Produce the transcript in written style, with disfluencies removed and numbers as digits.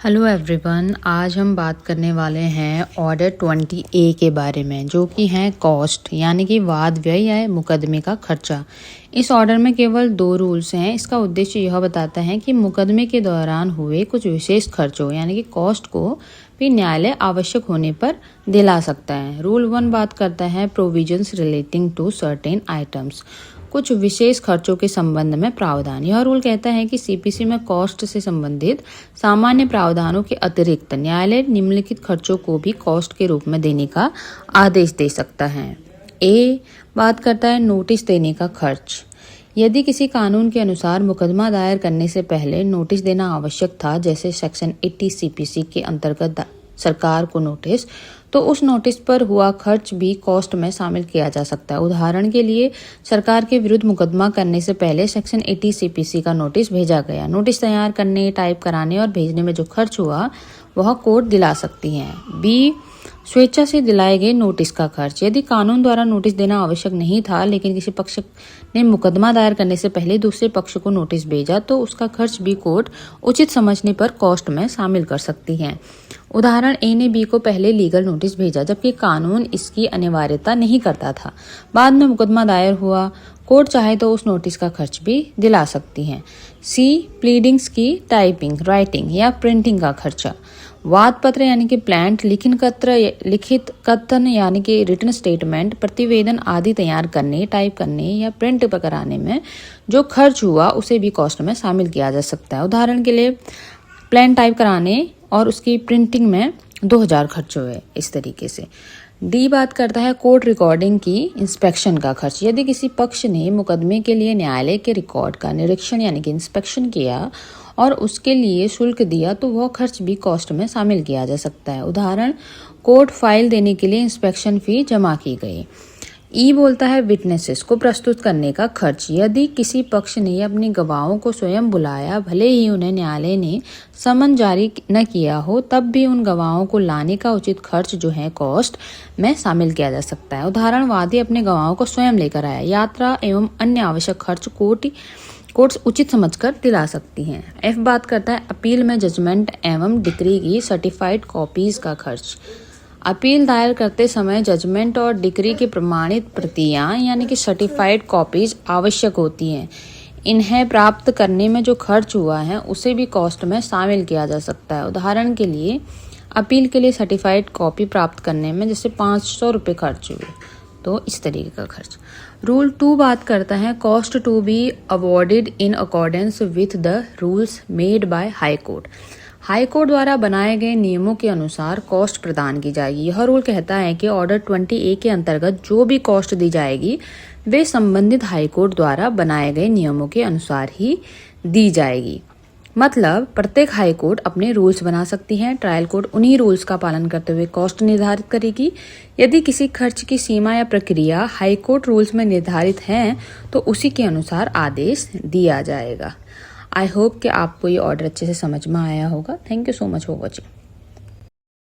Hello everyone, आज हम बात करने वाले हैं ऑर्डर 20A के बारे में, जो कि है कॉस्ट यानी कि वाद व्यय या मुकदमे का खर्चा। इस ऑर्डर में केवल 2 रूल्स हैं। इसका उद्देश्य यह बताता है कि मुकदमे के दौरान हुए कुछ विशेष खर्चों यानी कि कॉस्ट को भी न्यायालय आवश्यक होने पर दिला सकता है। रूल 1 बात करता है provisions relating to certain items, कुछ विशेष खर्चों के संबंध में प्रावधान। यह रूल कहता है कि सीपीसी में कॉस्ट से संबंधित सामान्य प्रावधानों के अतिरिक्त न्यायालय निम्नलिखित खर्चों को भी कॉस्ट के रूप में देने का आदेश दे सकता है। ए बात करता है नोटिस देने का खर्च। यदि किसी कानून के अनुसार मुकदमा दायर करने से पहले नोटिस देना आवश्यक था, जैसे सेक्शन 80 सीपीसी के अंतर्गत सरकार को नोटिस, तो उस नोटिस पर हुआ खर्च भी कॉस्ट में शामिल किया जा सकता है। उदाहरण के लिए, सरकार के विरुद्ध मुकदमा करने से पहले सेक्शन 80 सीपीसी का नोटिस भेजा गया। नोटिस तैयार करने, टाइप कराने और भेजने में जो खर्च हुआ वह कोर्ट दिला सकती है। बी स्वेच्छा से दिलाए गए नोटिस का खर्च। यदि कानून द्वारा नोटिस देना आवश्यक नहीं था, लेकिन किसी पक्ष ने मुकदमा दायर करने से पहले दूसरे पक्ष को नोटिस भेजा, तो उसका खर्च भी कोर्ट उचित समझने पर कॉस्ट में शामिल कर सकती है। उदाहरण, ए ने बी को पहले लीगल नोटिस भेजा जबकि कानून इसकी अनिवार्यता नहीं करता था। बाद में मुकदमा दायर हुआ, कोर्ट चाहे तो उस नोटिस का खर्च भी दिला सकती है। सी प्लीडिंग्स की टाइपिंग, राइटिंग या प्रिंटिंग का खर्चा। वाद पत्र यानी कि प्लांट, लिखित कथन यानी कि रिटन स्टेटमेंट, प्रतिवेदन आदि तैयार करने, टाइप करने या प्रिंट कराने में जो खर्च हुआ उसे भी कॉस्ट में शामिल किया जा सकता है। उदाहरण के लिए, प्लान टाइप कराने और उसकी प्रिंटिंग में 2000 खर्च हुए, इस तरीके से। डी बात करता है कोर्ट रिकॉर्डिंग की इंस्पेक्शन का खर्च। यदि किसी पक्ष ने मुकदमे के लिए न्यायालय के रिकॉर्ड का निरीक्षण यानी कि इंस्पेक्शन किया और उसके लिए शुल्क दिया, तो वह खर्च भी कॉस्ट में शामिल किया जा सकता है। उदाहरण, कोर्ट फाइल देने के लिए इंस्पेक्शन फी जमा की गई। ई बोलता है विटनेसेस को प्रस्तुत करने का खर्च। यदि किसी पक्ष ने अपने गवाहों को स्वयं बुलाया, भले ही उन्हें न्यायालय ने समन जारी न किया हो, तब भी उन गवाहों को लाने का उचित खर्च जो है कॉस्ट में शामिल किया जा सकता है। उदाहरण, वादी अपने गवाहों को स्वयं लेकर आया। यात्रा एवं अन्य आवश्यक खर्च कोर्ट्स उचित समझकर दिला सकती हैं। एफ बात करता है अपील में जजमेंट एवं डिक्री की सर्टिफाइड कॉपीज का खर्च। अपील दायर करते समय जजमेंट और डिक्री की प्रमाणित प्रतियां यानी कि सर्टिफाइड कॉपीज आवश्यक होती हैं। इन्हें प्राप्त करने में जो खर्च हुआ है उसे भी कॉस्ट में शामिल किया जा सकता है। उदाहरण के लिए, अपील के लिए सर्टिफाइड कॉपी प्राप्त करने में जैसे 500 रुपये खर्च हुए, तो इस तरीके का खर्च। रूल 2 बात करता है cost to be awarded in accordance with the rules made by high court. High court द्वारा बनाए गए नियमों के अनुसार कॉस्ट प्रदान की जाएगी। यह रूल कहता है कि ऑर्डर 20A के अंतर्गत जो भी कॉस्ट दी जाएगी वे संबंधित हाई कोर्ट द्वारा बनाए गए नियमों के अनुसार ही दी जाएगी। मतलब प्रत्येक हाई कोर्ट अपने रूल्स बना सकती है। ट्रायल कोर्ट उन्हीं रूल्स का पालन करते हुए कॉस्ट निर्धारित करेगी। यदि किसी खर्च की सीमा या प्रक्रिया हाई कोर्ट रूल्स में निर्धारित है तो उसी के अनुसार आदेश दिया जाएगा। आई होप कि आपको ये ऑर्डर अच्छे से समझ में आया होगा। Thank you so much for watching.